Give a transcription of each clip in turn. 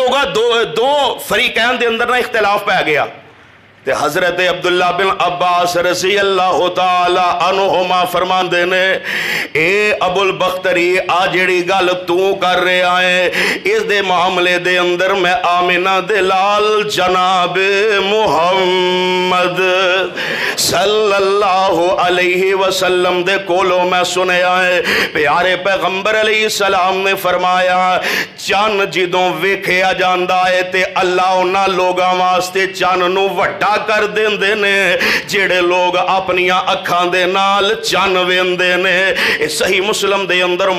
لوگا دو فریقین دے اندر نہ اختلاف پہ گیا تے حضرت عبداللہ بن عباس رضی اللہ تعالی عنہما فرماندے نے اے ابو البختری آ جڑی گل تو کر رہا ہے اس دے معاملے دے اندر میں آمنہ دے لال جناب محمد صلی اللہ علیہ وسلم دے کولوں میں سنیا ہے پیارے پیغمبر علیہ السلام نے فرمایا چن جدوں ویکھیا جاندا ہے تے اللہ انہاں لوگاں واسطے چن نو وڈا کر دیندے نے جڑے لوگ اپنیاں اکھاں دے نال چن ویندے نے اے صحیح مسلم دے اندر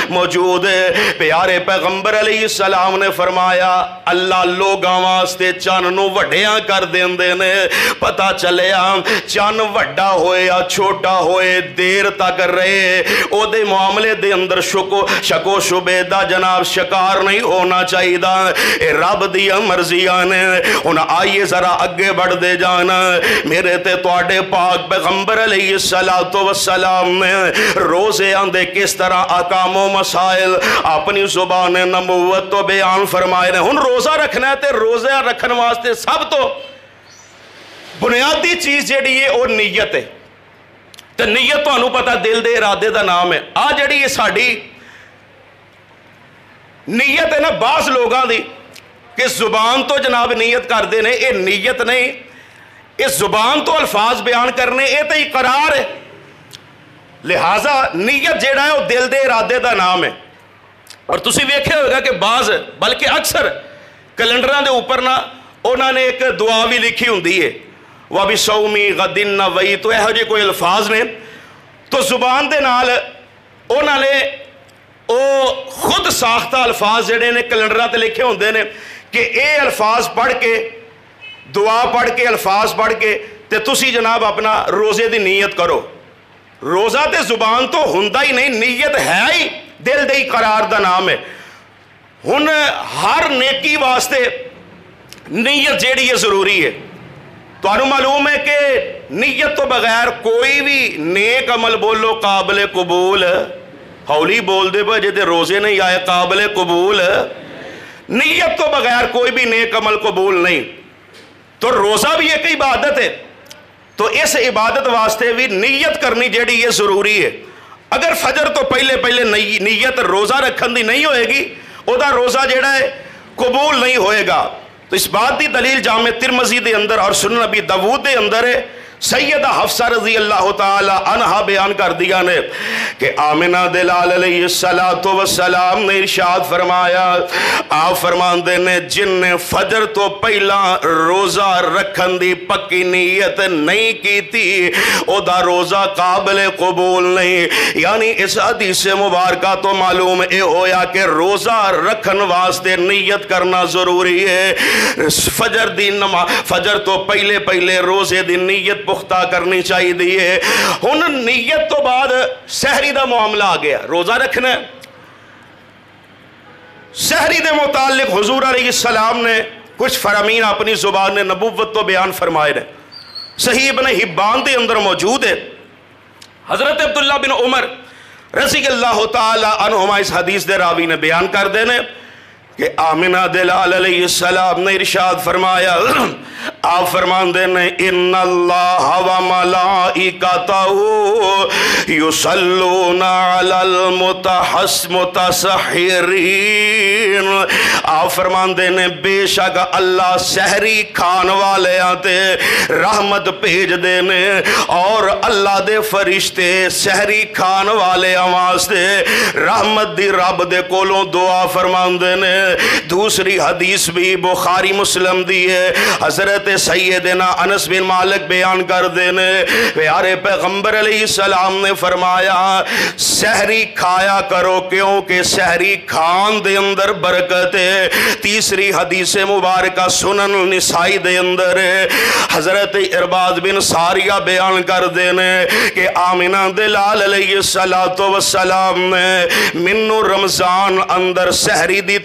موجود ہے پیارے پیغمبر علیہ السلام نے فرمایا اللہ لوگاں واسطے چن نو وڈیاں کر دیندے نے پتہ چلیا چن وڈا ہوئے یا چھوٹا ہوئے دیر تک رہے او دے معاملے دے اندر شک و شبے دا جناب شکار نہیں ہونا چاہیے اے رب دی مرضیاں نے ہن آئیے ذرا اگے بڑھ دے جانا میرے تے تواڈے پاک پیغمبر علیہ السلام نے روزے آندے کس طرح احکام و مسائل اپنی زبان نبوت تو بیان فرمائے نے ہن روزہ رکھنا ہے تے روزہ رکھن واسطے سب تو بنیادی چیز جڑی ہے وہ نیت ہے تے نیت تانوں پتہ دل دے ارادے دا نام ہے آ جڑی یہ ساڈی نیت ہے نا بعض لوگاں دی کہ زبان تو جناب نیت کر دے نے اے نیت نہیں اس زبان تو الفاظ بیان کرنے اے تو اقرار ہے لہٰذا نیت جیڑا ہے وہ دل دے ارادے دا نام ہے اور تسی ویکھے ہوگا کہ بعض بلکہ اکثر کیلنڈراں دے اوپر نا انہوں نے ایک دعا بھی لکھی ہوندی ہے وَبِصَوْمِ غَدٍ نَوَيْتُ ایہو جے کوئی الفاظ نے تو زبان دے نال انہوں نے او خود ساختہ الفاظ جڑے نے کیلنڈراں تے لکھے ہوندے نے کہ اے الفاظ پڑھ کے دعا پڑھ کے الفاظ پڑھ کے تے تسی جناب اپنا روزے دی نیت کرو روزہ تے زبان تو ہوندا ہی نہیں نیت ہے ہی دل دے قرار دا نام ہے ہن ہر نیکی واسطے نیت جیڑی ہے ضروری ہے تو انہوں معلوم ہے کہ نیت تو بغیر کوئی بھی نیک عمل بولو قابل قبول ہولی بول دے بھائی جدے روزے نہیں آئے قابل قبول نیت تو بغیر کوئی بھی نیک عمل قبول نہیں تو روزہ بھی ایک عبادت ہے تو اس عبادت واسطے بھی نیت کرنی جیڑی یہ ضروری ہے اگر فجر تو پہلے نیت روزہ رکھن دی نہیں ہوئے گی او دا روزہ جیڑا ہے قبول نہیں ہوئے گا تو اس بات دی دلیل جامع ترمذی دے اندر اور سنن ابی داؤد دے اندر ہے سیدہ حفصہ رضی اللہ تعالی عنہ بیان کر دیا نے کہ آمنہ دلال علیہ السلام نے ارشاد فرمایا آپ فرماندے نے جن نے فجر تو پہلا روزہ رکھن دی پکی نیت نہیں کی تھی او دا روزہ قابل قبول نہیں یعنی اس حدیث مبارکہ تو معلوم اے ہویا کہ روزہ رکھن واسطے نیت کرنا ضروری ہے فجر تو پہلے روزے دی نیت پختہ کرنی چاہیے دیئے ہن نیت تو بعد سحری دا معاملہ آ گیا روزہ رکھنا ہے سحری دے متعلق حضور علیہ السلام نے کچھ فرامین اپنی زبان نبوت تو بیان فرمائے نے صحیح ابن حبان دے اندر موجود ہے حضرت عبداللہ بن عمر رضی اللہ تعالی عنہما اس حدیث دے راوی نے بیان کر دینے کہ آمنہ دلال علیہ السلام نے ارشاد فرمایا آپ فرمان دینے ان اللہ و ملائکتہ یصلون علی المتسحرین آپ فرمان دینے بے شک اللہ سحری کھان والے آتے رحمت بھیج دینے اور اللہ دے فرشتے سحری کھان والے واسطے رحمت دی رب دے کولوں دعا فرمان دینے دوسری حدیث بھی بخاری مسلم دی ہے حضرت سیدنا انس بن مالک بیان کر دینے پیارے پیغمبر علیہ السلام نے فرمایا سحری کھایا کرو کیونکہ سحری کھان دے اندر برکت ہے تیسری حدیث مبارکہ سنن نسائی دے اندر ہے حضرت ارباز بن ساریہ بیان کر دینے کہ آمنہ دلال علیہ السلام نے منو رمضان اندر سحری دی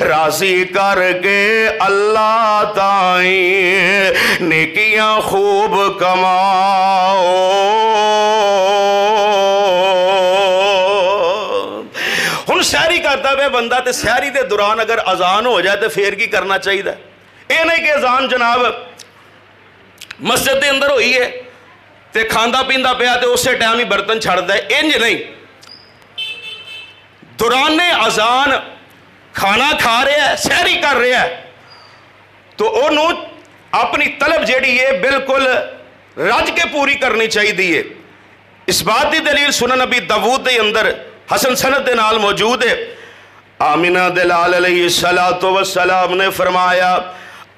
راضی کر کے اللہ تائیں نیکیاں خوب کماؤ۔ ہن سحری کرتا پہ بندہ تے سحری دے دوران اگر اذان ہو جائے تو پھر کی کرنا چاہیے؟ یہ نہیں کہ اذان جناب مسجد دے اندر ہوئی ہے تے کھاندا پیندا پیا تے اسے ٹائم ہی برتن چھڑ دے، انج نہیں۔ دوران اذان کھانا کھا رہا ہے، سحری کر رہا ہے، تو انہوں اپنی طلب جیڑی ہے بالکل رج کے پوری کرنی چاہیے۔ اس بات دی دلیل سنن نبی داؤد دے اندر حسن سند دے نال موجود ہے۔ آمینہ دلال علیہ السلام نے فرمایا،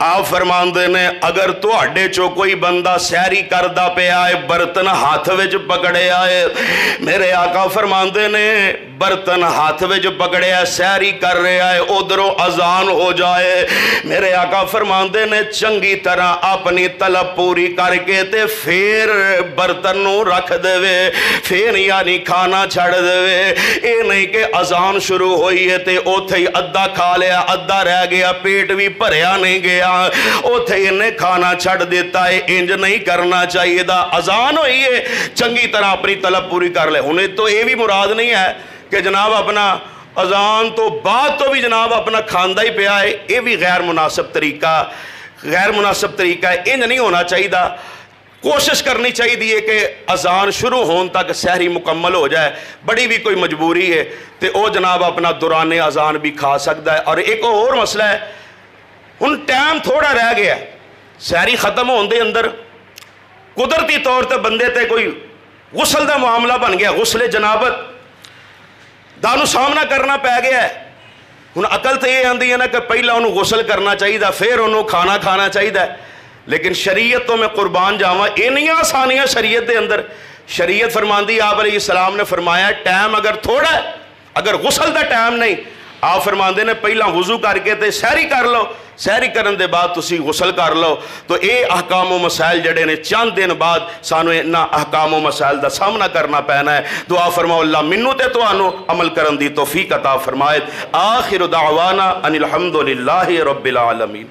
آپ فرماندے نے اگر تو اڈے چو کوئی بندہ سحری کردہ پہ آئے برتن ہاتھ وچ پکڑے آئے، میرے آقا فرماندے نے برتن ہاتھ وچ پکڑے آئے سحری کر رہے آئے ادھروں اذان ہو جائے، میرے آقا فرماندے نے چنگی طرح اپنی طلب پوری کر کے تے پھر برتن نو رکھ دے وے، پھر یعنی کھانا چھڑ دے وے۔ اے نہیں کہ اذان شروع ہوئی ہے تے اوتھے ہی ادھا کھا لیا ادھا رہ گیا، پیٹ بھی بھریا نہیں گیا، اوتھے انہیں کھانا چھڑ دیتا ہے، انج نہیں کرنا چاہیے دا۔ اذان ہوئی ہے چنگی طرح اپنی طلب پوری کر لے۔ انہیں تو یہ بھی مراد نہیں ہے کہ جناب اپنا اذان تو بعد تو بھی جناب اپنا کھاندہ ہی پہ آئے، یہ بھی غیر مناسب طریقہ ہے، انج نہیں ہونا چاہیے دا۔ کوشش کرنی چاہیے کہ اذان شروع ہون تک سحری مکمل ہو جائے، بڑی بھی کوئی مجبوری ہے تو او جناب اپنا دوران اذان بھی کھا سکتا ہے۔ اور ایک اور مسئلہ ہے، ان ٹائم تھوڑا رہ گیا ہے، سحری ختم ہون دے اندر قدرتی طور تے بندے تے کوئی غسل دا معاملہ بن گیا، غسل جنابت دانو سامنا کرنا پہ گیا ہے۔ ہن عقل تے یہ آندی ہے نا کہ پہلا انہوں غسل کرنا چاہیے پھر انہوں کھانا کھانا چاہیے، لیکن شریعت تو میں قربان جاواں انہی آسانیاں شریعت دے اندر۔ شریعت فرماندی آپ علیہ السلام نے فرمایا ٹائم اگر تھوڑا ہے، اگر غسل دا ٹائم نہیں، آپ فرماندے نے پہلا وضو کر کے تے سحری کر لو، سحری کرن دے بعد تسی غسل کر لو۔ تو اے احکام و مسائل جڑے نے چند دن بعد سانو انہاں احکام و مسائل دا سامنا کرنا پینا ہے۔ دعا فرماؤ اللہ منو تے توانو عمل کرن دی توفیق عطا فرمائے۔ آخر دعوانا ان الحمدللہ رب العالمین۔